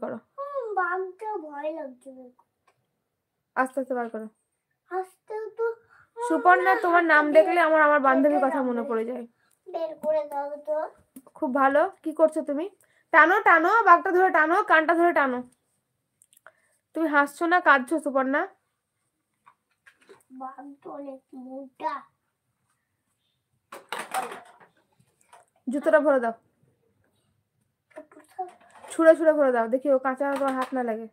করো। বাঘটা ভয় লাগছে। আস্তে আস্তে বার করো। আস্তে তো সুপর্ণা, তোমার নাম দেখলে আমার বান্ধবীর কথা মনে পড়ে যায়। বের করে দাও তো। খুব ভালো। কি করছো তুমি? টানো টানো, বাঘটা ধরে টানো, কানটা ধরে টানো। তুমি হাসছো না, কাঁদছো সুপর্ণা? বাঘ তো অনেক মোটা। জুতোটা ভরে দাও, ছুঁড়ে ছুঁড়ে ভরে দাও, দেখি ও কাঁচা তোমার হাত না লাগে।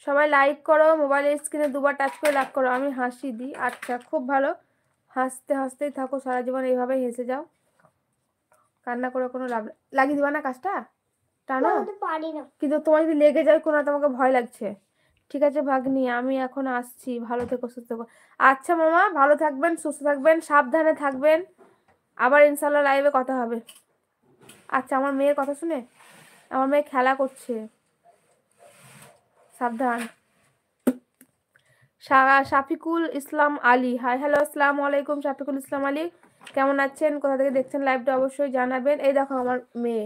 সবাই লাইক করো, মোবাইলের স্ক্রিনে দুবার টাচ করে লাইক করো। আমি হাসি দিই। আচ্ছা, খুব ভালো। হাসতে হাসতেই থাকো, সারা জীবন এইভাবেই হেসে যাও। কান্না করে কোনো লাভ। লাগিয়ে দিবা না কাজটা? টানো। পারি না। কিন্তু তোমার যদি লেগে যায় কোনো, তোমাকে ভয় লাগছে। ঠিক আছে ভাগ্নি, আমি এখন আসছি। ভালো থেকো, সুস্থ থেকো। আচ্ছা মামা, ভালো থাকবেন, সুস্থ থাকবেন, সাবধানে থাকবেন। আবার ইনশাল্লাহ লাইভে কথা হবে। আচ্ছা, আমার মেয়ের কথা শুনে, আমার মেয়ে খেলা করছে, সাবধান। শাফিকুল ইসলাম আলী, হাই হ্যালো, আসসালামু আলাইকুম। শাফিকুল ইসলাম আলী, কেমন আছেন? কোথা থেকে দেখছেন লাইভটা অবশ্যই জানাবেন। এই দেখো আমার মেয়ে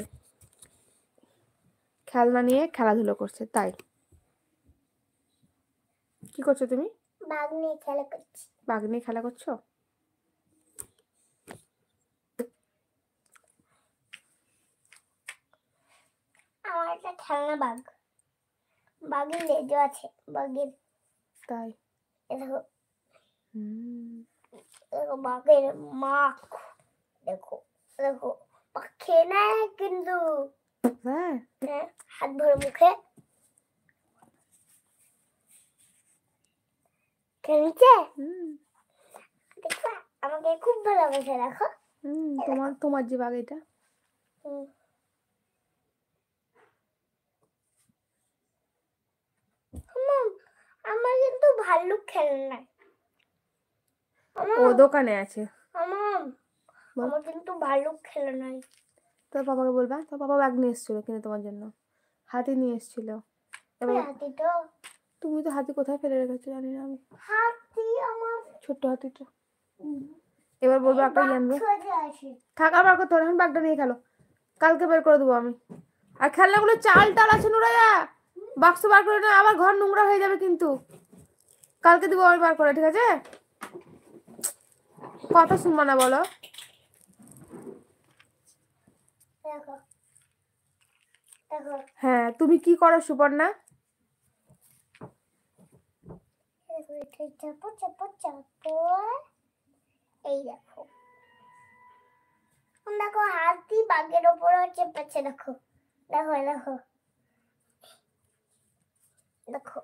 খেলনা নিয়ে খেলাধুলো করছে। তাই কি করছো তুমি? বাঘ নিয়ে খেলা করছি। বাঘ নিয়ে খেলা করছো? আমার একটা খেলনা বাঘ। বাঘের লেজও আছে, বাঘের। তাই দেখো, দেখো বাঘের মাখ। দেখো দেখো, খেয়ে নেয় কিন্তু। হ্যাঁ, হাত ভরে মুখে খেলছে। দেখো, আমাকে খুব ভালোবাসে। দেখো, তোমার যে বাঘ এটা। আমার কিন্তু ভাল্লুক খেলনা। ও দোকানে আছে। আমার কিন্তু ভাল্লুক খেলনা। তোর পাপাকে বলবা, তোর পাপা বাঘ নিয়ে এসেছিল কিনে তোমার জন্য। হাতি নিয়ে এসেছিল। এবার হাতিটা, তুমি তো হাতি কোথায় ফেলে রেখেছো জানি না আমি। হাতি আমার ছোট্ট হাতিটা। এবার বলবো একটা আনবে। থাক, আবার করতে হবে। এখন বাঘটা নিয়ে খেলো, কালকে বের করে দেবো আমি। আর খেলনাগুলো চাল টাল আছে নুরাইয়া, বাক্স বার করে না, আবার ঘর নোংরা হয়ে যাবে কিন্তু। কালকে দেবো আমি বার করে, ঠিক আছে? কথা শুনবো না বলো? হ্যাঁ, তুমি কি করো সুপর্ণা? চাপো চাপো চাপো। এই দেখো, দেখো হাতি বাঘের ওপর চেপেছে। দেখো দেখো দেখো দেখো,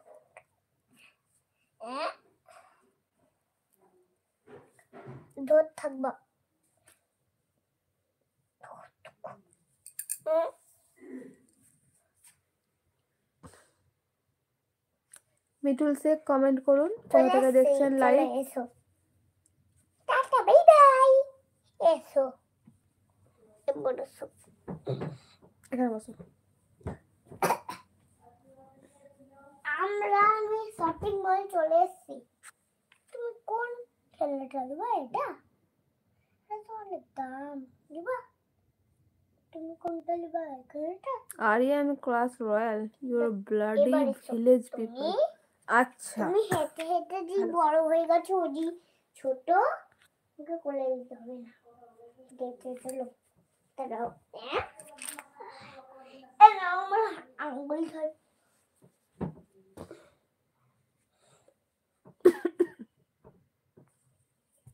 ধর থাকবা। মিঠুল শেখ কমেন্ট করুন, কোথা থেকে দেখছেন লাইভ। এসো, টাটা, বাই বাই। এসো, এখানে বসো। আমি শপিং মল চলে এসেছি। তুমি কোন খেলনাটা নেবা? এটা তো অনেক দাম। নেবা? তুমি কোনটা নেবা? খেলনাটা Aryan class royal, your bloody village people. আচ্ছা, তুমি হেঁটে হেঁটে যে বড় হয়ে গেছো, ওজি ছোট, ওকে কোলে নিতে হবে না। দেখতে চলো, দাঁড়াও। আমার আঙ্গুল ধর।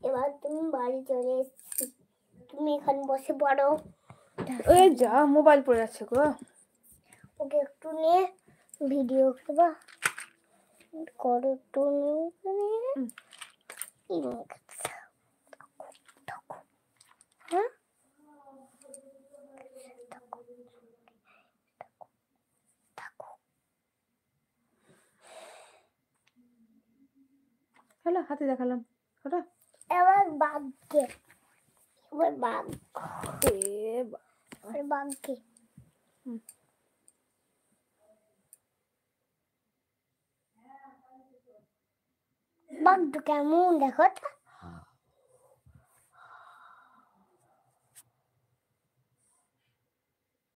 এবার তুমি বাড়ি চলে এসেছি। তুমি এখানে বসে পড়ো। এই যা, মোবাইল পড়ে যাচ্ছে গো। ওকে একটু নিয়ে ভিডিও করবা, করো একটু নিয়ে। হ্যাঁ, হ্যালো, হাতে দেখালাম ওটা। এবার বাঘকে, এবার বাঘ, বাঘকে। বাঘটা কেমন দেখো তো।